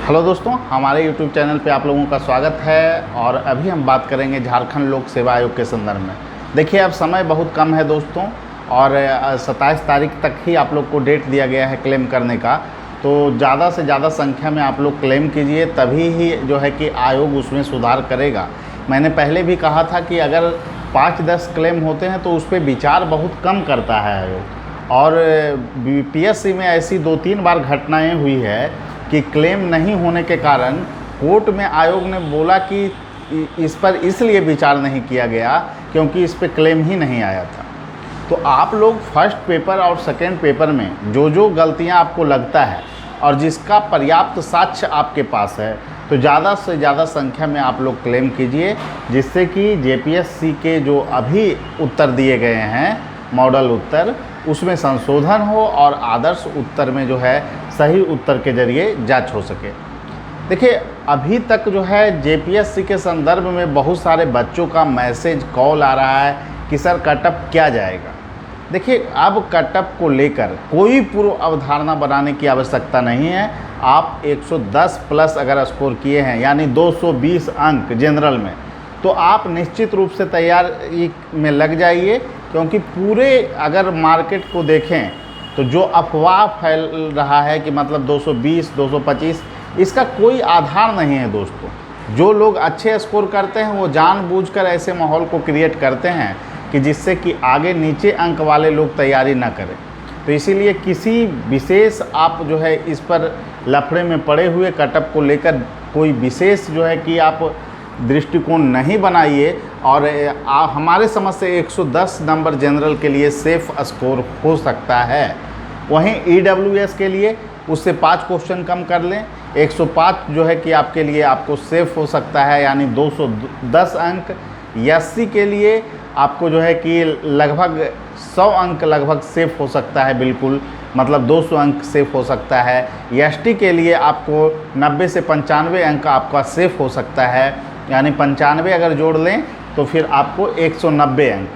Hello दोस्तों, हमारे YouTube channel पे आप लोगों का स्वागत है। और अभी हम बात करेंगे झारखंड लोक सेवा आयोग के संदर्भ में। देखिए, अब समय बहुत कम है दोस्तों, और 27 तारीख तक ही आप लोग को डेट दिया गया है क्लेम करने का। तो ज़्यादा से ज़्यादा संख्या में आप लोग क्लेम कीजिए, तभी ही जो है कि आयोग उसमें सुधार करेगा। मैंने पहले भी कहा था कि अगर 5-10 क्लेम होते हैं तो उस पर विचार बहुत कम करता है आयोग। और PSC में ऐसी 2-3 बार घटनाएँ हुई है कि क्लेम नहीं होने के कारण कोर्ट में आयोग ने बोला कि इस पर इसलिए विचार नहीं किया गया क्योंकि इस पे क्लेम ही नहीं आया था। तो आप लोग फर्स्ट पेपर और सेकेंड पेपर में जो गलतियां आपको लगता है और जिसका पर्याप्त साक्ष्य आपके पास है, तो ज़्यादा से ज़्यादा संख्या में आप लोग क्लेम कीजिए, जिससे कि JPSC के जो अभी उत्तर दिए गए हैं मॉडल उत्तर, उसमें संशोधन हो और आदर्श उत्तर में जो है सही उत्तर के जरिए जांच हो सके। देखिए, अभी तक जो है JPSC के संदर्भ में बहुत सारे बच्चों का मैसेज कॉल आ रहा है कि सर कटअप क्या जाएगा। देखिए, अब कटअप को लेकर कोई पूर्व अवधारणा बनाने की आवश्यकता नहीं है। आप 110 प्लस अगर स्कोर किए हैं, यानी 220 अंक जनरल में, तो आप निश्चित रूप से तैयारी में लग जाइए। क्योंकि पूरे अगर मार्केट को देखें तो जो अफवाह फैल रहा है कि मतलब 220, 225, इसका कोई आधार नहीं है दोस्तों। जो लोग अच्छे स्कोर करते हैं वो जानबूझकर ऐसे माहौल को क्रिएट करते हैं कि जिससे कि आगे नीचे अंक वाले लोग तैयारी ना करें। तो इसीलिए किसी विशेष आप जो है इस पर लफड़े में पड़े हुए कटअप को लेकर कोई विशेष जो है कि आप दृष्टिकोण नहीं बनाइए। और हमारे समझ से 110 नंबर जनरल के लिए सेफ़ स्कोर हो सकता है। वहीं EWS के लिए उससे 5 क्वेश्चन कम कर लें, 105 जो है कि आपके लिए आपको सेफ़ हो सकता है, यानी 210 अंक। SC के लिए आपको जो है कि लगभग 100 अंक लगभग सेफ़ हो सकता है, बिल्कुल मतलब 200 अंक सेफ़ हो सकता है। ST के लिए आपको 90 से 95 अंक आपका सेफ़ हो सकता है, यानी 95 अगर जोड़ लें तो फिर आपको 190 अंक।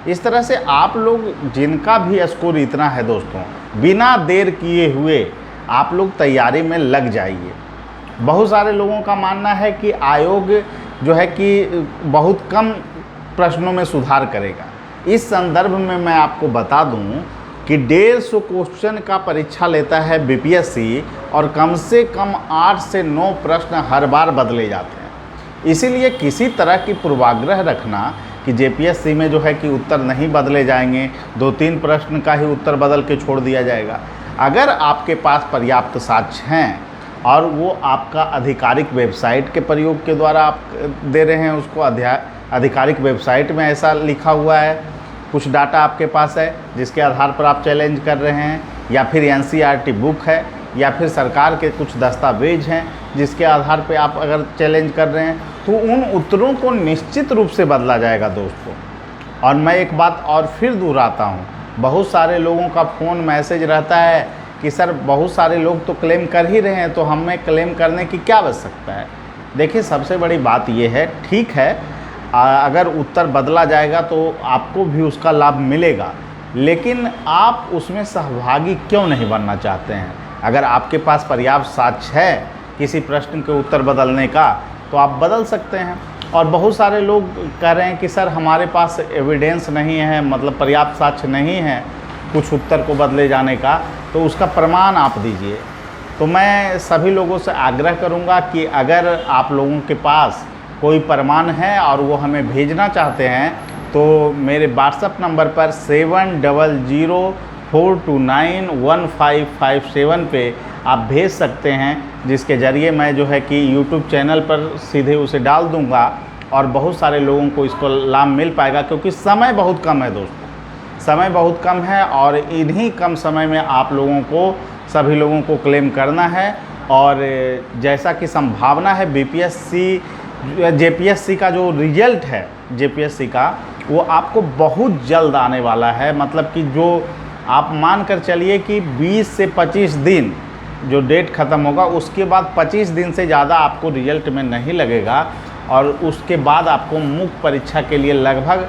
इस तरह से आप लोग जिनका भी स्कोर इतना है दोस्तों, बिना देर किए हुए आप लोग तैयारी में लग जाइए। बहुत सारे लोगों का मानना है कि आयोग जो है कि बहुत कम प्रश्नों में सुधार करेगा। इस संदर्भ में मैं आपको बता दूं कि 150 क्वेश्चन का परीक्षा लेता है BPSC, और कम से कम 8 से 9 प्रश्न हर बार बदले जाते हैं। इसीलिए किसी तरह की पूर्वाग्रह रखना कि JPSC में जो है कि उत्तर नहीं बदले जाएंगे, 2-3 प्रश्न का ही उत्तर बदल के छोड़ दिया जाएगा। अगर आपके पास पर्याप्त साक्ष्य हैं और वो आपका आधिकारिक वेबसाइट के प्रयोग के द्वारा आप दे रहे हैं उसको, आधिकारिक वेबसाइट में ऐसा लिखा हुआ है, कुछ डाटा आपके पास है जिसके आधार पर आप चैलेंज कर रहे हैं, या फिर NCERT बुक है, या फिर सरकार के कुछ दस्तावेज हैं जिसके आधार पे आप अगर चैलेंज कर रहे हैं, तो उन उत्तरों को निश्चित रूप से बदला जाएगा दोस्तों। और मैं एक बात और फिर दोहराता हूँ, बहुत सारे लोगों का फ़ोन मैसेज रहता है कि सर बहुत सारे लोग तो क्लेम कर ही रहे हैं, तो हमें क्लेम करने की क्या आवश्यकता है। देखिए, सबसे बड़ी बात ये है, ठीक है अगर उत्तर बदला जाएगा तो आपको भी उसका लाभ मिलेगा, लेकिन आप उसमें सहभागी क्यों नहीं बनना चाहते हैं। अगर आपके पास पर्याप्त साक्ष्य है किसी प्रश्न के उत्तर बदलने का, तो आप बदल सकते हैं। और बहुत सारे लोग कह रहे हैं कि सर हमारे पास एविडेंस नहीं है, मतलब पर्याप्त साक्ष्य नहीं है कुछ उत्तर को बदले जाने का, तो उसका प्रमाण आप दीजिए। तो मैं सभी लोगों से आग्रह करूंगा कि अगर आप लोगों के पास कोई प्रमाण है और वो हमें भेजना चाहते हैं, तो मेरे व्हाट्सएप नंबर पर 7004291557 पे आप भेज सकते हैं, जिसके ज़रिए मैं जो है कि YouTube चैनल पर सीधे उसे डाल दूंगा और बहुत सारे लोगों को इसको लाभ मिल पाएगा। क्योंकि समय बहुत कम है दोस्तों, समय बहुत कम है, और इन्हीं कम समय में आप लोगों को सभी लोगों को क्लेम करना है। और जैसा कि संभावना है JPSC का जो रिजल्ट है JPSC का, वो आपको बहुत जल्द आने वाला है। मतलब कि जो आप मान कर चलिए कि 20 से 25 दिन जो डेट ख़त्म होगा, उसके बाद 25 दिन से ज़्यादा आपको रिजल्ट में नहीं लगेगा। और उसके बाद आपको मुख्य परीक्षा के लिए लगभग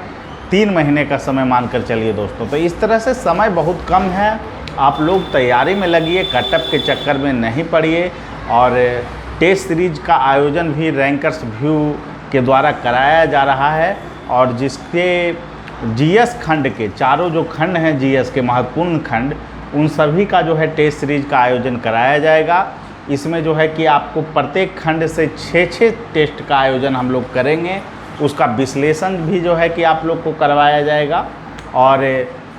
3 महीने का समय मानकर चलिए दोस्तों। तो इस तरह से समय बहुत कम है, आप लोग तैयारी में लगिए, कटअप के चक्कर में नहीं पड़िए। और टेस्ट सीरीज का आयोजन भी रैंकर्स व्यू के द्वारा कराया जा रहा है, और जिसके जीएस खंड के चारों जो खंड हैं, जीएस के महत्वपूर्ण खंड, उन सभी का जो है टेस्ट सीरीज का आयोजन कराया जाएगा। इसमें जो है कि आपको प्रत्येक खंड से 6-6 टेस्ट का आयोजन हम लोग करेंगे, उसका विश्लेषण भी जो है कि आप लोग को करवाया जाएगा। और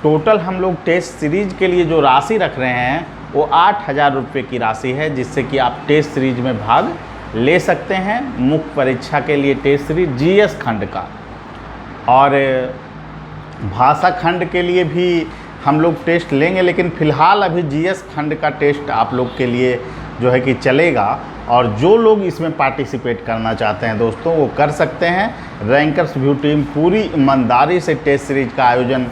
टोटल हम लोग टेस्ट सीरीज के लिए जो राशि रख रहे हैं वो 8,000 रुपये की राशि है, जिससे कि आप टेस्ट सीरीज में भाग ले सकते हैं मुख्य परीक्षा के लिए टेस्ट सीरीज जीएस खंड का। और भाषा खंड के लिए भी हम लोग टेस्ट लेंगे, लेकिन फ़िलहाल अभी जीएस खंड का टेस्ट आप लोग के लिए जो है कि चलेगा। और जो लोग इसमें पार्टिसिपेट करना चाहते हैं दोस्तों, वो कर सकते हैं। रैंकर्स व्यू टीम पूरी ईमानदारी से टेस्ट सीरीज का आयोजन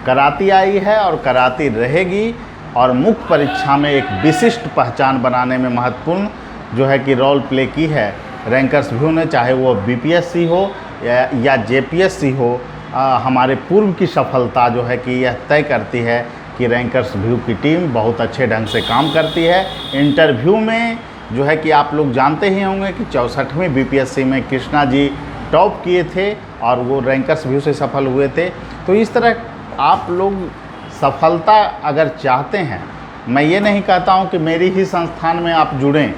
कराती आई है और कराती रहेगी, और मुख्य परीक्षा में एक विशिष्ट पहचान बनाने में महत्वपूर्ण जो है कि रोल प्ले की है रैंकर्स व्यू ने, चाहे वो बीपीएससी हो या जेपीएससी हो। हमारे पूर्व की सफलता जो है कि यह तय करती है कि रैंकर्स व्यू की टीम बहुत अच्छे ढंग से काम करती है। इंटरव्यू में जो है कि आप लोग जानते ही होंगे कि 64वीं बीपीएससी में कृष्णा जी टॉप किए थे और वो रैंकर्स व्यू से सफल हुए थे। तो इस तरह आप लोग सफलता अगर चाहते हैं, मैं ये नहीं कहता हूँ कि मेरी ही संस्थान में आप जुड़ें,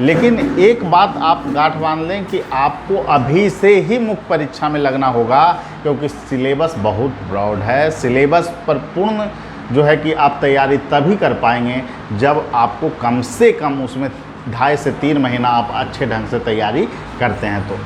लेकिन एक बात आप गांठ बांध लें कि आपको अभी से ही मुख्य परीक्षा में लगना होगा, क्योंकि सिलेबस बहुत ब्रॉड है। सिलेबस पर पूर्ण जो है कि आप तैयारी तभी कर पाएंगे जब आपको कम से कम उसमें 2.5 से 3 महीना आप अच्छे ढंग से तैयारी करते हैं।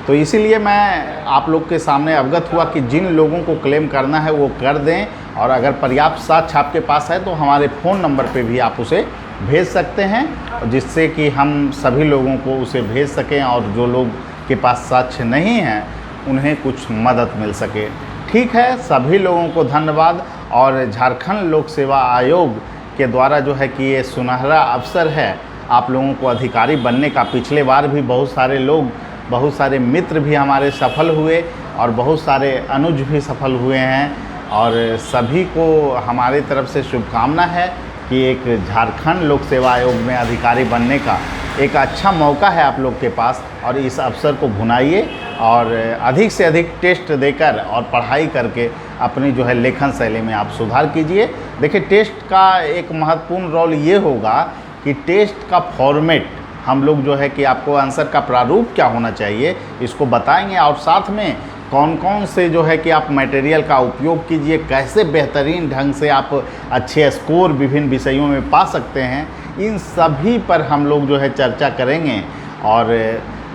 तो इसीलिए मैं आप लोग के सामने अवगत हुआ कि जिन लोगों को क्लेम करना है वो कर दें, और अगर पर्याप्त साक्ष्य आपके पास है तो हमारे फ़ोन नंबर पे भी आप उसे भेज सकते हैं, जिससे कि हम सभी लोगों को उसे भेज सकें, और जो लोग के पास साक्ष्य नहीं हैं उन्हें कुछ मदद मिल सके। ठीक है, सभी लोगों को धन्यवाद। और झारखंड लोक सेवा आयोग के द्वारा जो है कि ये सुनहरा अवसर है आप लोगों को अधिकारी बनने का। पिछले बार भी बहुत सारे लोग, बहुत सारे मित्र भी हमारे सफल हुए, और बहुत सारे अनुज भी सफल हुए हैं, और सभी को हमारी तरफ से शुभकामना है कि एक झारखंड लोक सेवा आयोग में अधिकारी बनने का एक अच्छा मौका है आप लोग के पास, और इस अवसर को भुनाइए और अधिक से अधिक टेस्ट देकर और पढ़ाई करके अपनी जो है लेखन शैली में आप सुधार कीजिए। देखिए, टेस्ट का एक महत्वपूर्ण रोल ये होगा कि टेस्ट का फॉर्मेट हम लोग जो है कि आपको आंसर का प्रारूप क्या होना चाहिए इसको बताएंगे, और साथ में कौन कौन से जो है कि आप मटेरियल का उपयोग कीजिए, कैसे बेहतरीन ढंग से आप अच्छे स्कोर विभिन्न विषयों में पा सकते हैं, इन सभी पर हम लोग जो है चर्चा करेंगे। और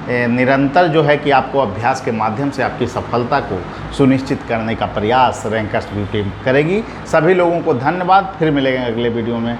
निरंतर जो है कि आपको अभ्यास के माध्यम से आपकी सफलता को सुनिश्चित करने का प्रयास रैंकर्स व्यू टीम करेगी। सभी लोगों को धन्यवाद। फिर मिलेंगे अगले वीडियो में।